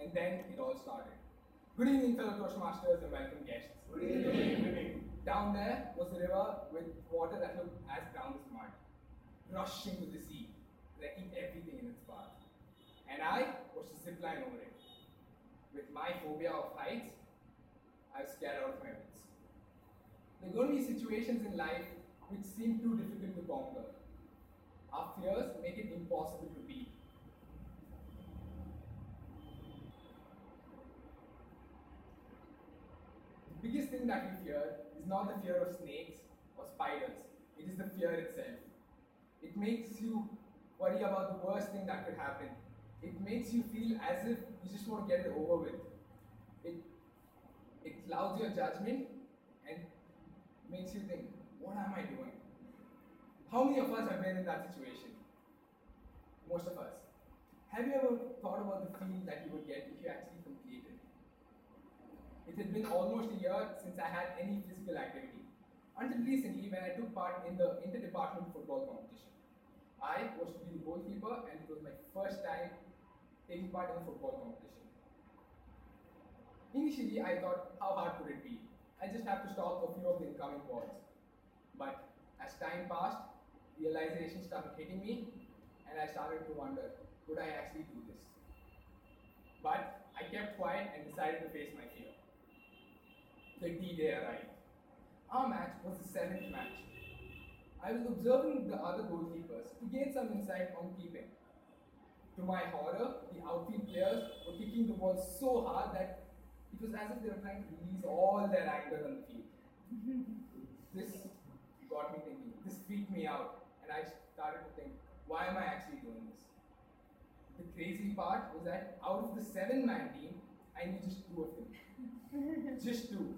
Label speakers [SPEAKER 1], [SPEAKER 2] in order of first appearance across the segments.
[SPEAKER 1] And then it all started. Good evening, fellow Toastmasters, and welcome guests.
[SPEAKER 2] Good evening.
[SPEAKER 1] Down there was a river with water that looked as brown as mud, rushing to the sea, wrecking everything in its path. And I was to zip line over it. With my phobia of heights, I was scared out of my wits. There are going to be situations in life which seem too difficult to conquer. Our fears make it impossible to beat. The biggest thing that we fear is not the fear of snakes or spiders, it is the fear itself. It makes you worry about the worst thing that could happen. It makes you feel as if you just want to get it over with. It clouds your judgment and makes you think, what am I doing? How many of us have been in that situation? Most of us. Have you ever thought about the feeling that you would get if you actually completed? It had been almost a year since I had any physical activity. Until recently, when I took part in the inter-department football competition. I was to be the goalkeeper, and it was my first time taking part in a football competition. Initially, I thought, how hard could it be? I just have to stop a few of the incoming balls. But as time passed, realization started hitting me, and I started to wonder, could I actually do this? But I kept quiet and decided to face my fear. The D-Day arrived. Our match was the 7th match. I was observing the other goalkeepers to gain some insight on keeping. To my horror, the outfield players were kicking the ball so hard that it was as if they were trying to release all their anger on the field. This got me thinking, this freaked me out, and I started to think, why am I actually doing this? The crazy part was that out of the 7-man team, I knew just 2 of them. Just 2.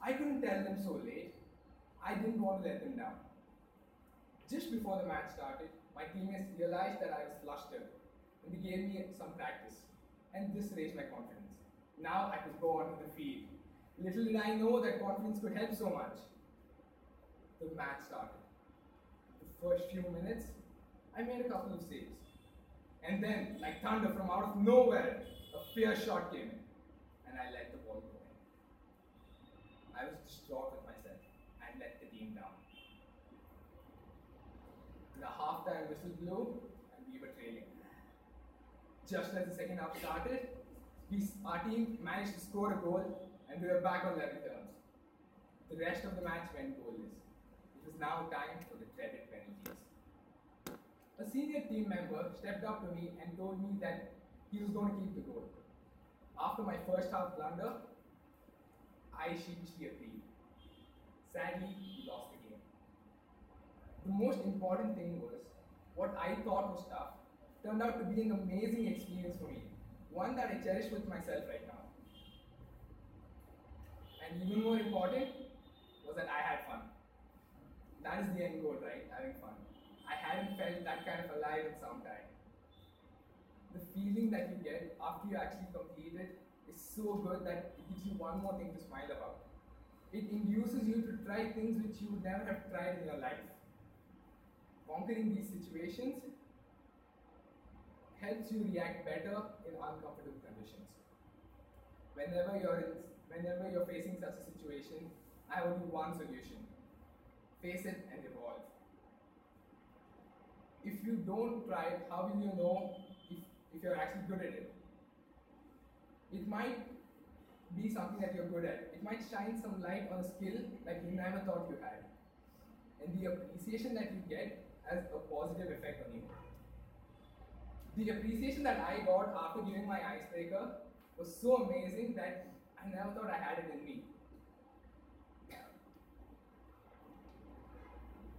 [SPEAKER 1] I couldn't tell them so late. I didn't want to let them down. Just before the match started, my teammates realized that I was flustered, and they gave me some practice. And this raised my confidence. Now I could go onto the field. Little did I know that confidence could help so much. The match started. The first few minutes, I made a couple of saves. And then, like thunder from out of nowhere, a fierce shot came in, and I let the ball go in. I was distraught with myself and let the team down. The halftime whistle blew, and we were trailing. Just as the second half started, our team managed to score a goal, and we were back on level terms. The rest of the match went goalless. It was now time for the dreaded penalties. A senior team member stepped up to me and told me that he was going to keep the goal. After my first half blunder, I sheepishly agreed. Sadly, we lost the game. The most important thing was, what I thought was tough turned out to be an amazing experience for me, one that I cherish with myself right now. And even more important was that I had fun. That is the end goal, right? Having fun. I hadn't felt that kind of alive in some time. The feeling that you get after you actually complete it is so good that it gives you one more thing to smile about. It induces you to try things which you would never have tried in your life. Conquering these situations helps you react better in uncomfortable conditions. Whenever you're facing such a situation, I have only one solution. Face it and evolve. If you don't try it, how will you know if you're actually good at it? It might be something that you're good at. It might shine some light on a skill that you never thought you had. And the appreciation that you get has a positive effect on you. The appreciation that I got after giving my icebreaker was so amazing that I never thought I had it in me.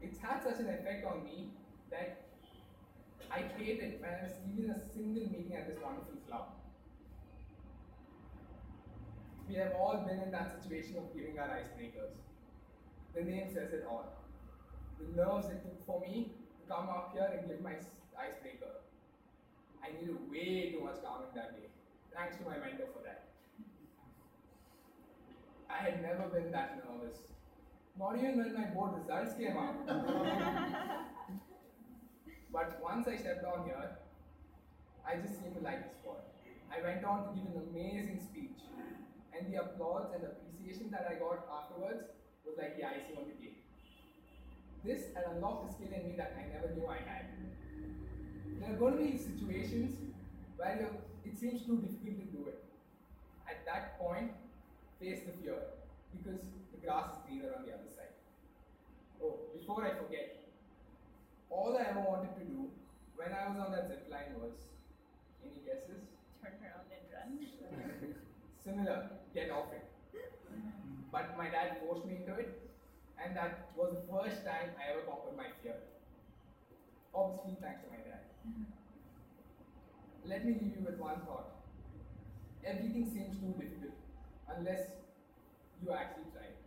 [SPEAKER 1] It's had such an effect on me that I hate it when I was even a single meeting at this wonderful club. We have all been in that situation of giving our icebreakers. The name says it all. The nerves it took for me to come up here and give my icebreaker. I needed way too much calming that day. Thanks to my mentor for that. I had never been that nervous. Not even when my board results came out. But once I stepped down here, I just seemed to like the sport. I went on to give an amazing speech, and the applause and appreciation that I got afterwards was like the icing on the cake. This had unlocked a skill in me that I never knew I had. There are going to be situations where it seems too difficult to do it. At that point, face the fear, because the grass is greener on the other side. Oh, before I forget, all I ever wanted to do when I was on that zip line was, any guesses?
[SPEAKER 2] Turn around and run.
[SPEAKER 1] Similar, get off it. But my dad forced me into it, and that was the first time I ever conquered my fear. Obviously, thanks to my dad. Let me leave you with one thought. Everything seems too difficult unless you actually try it.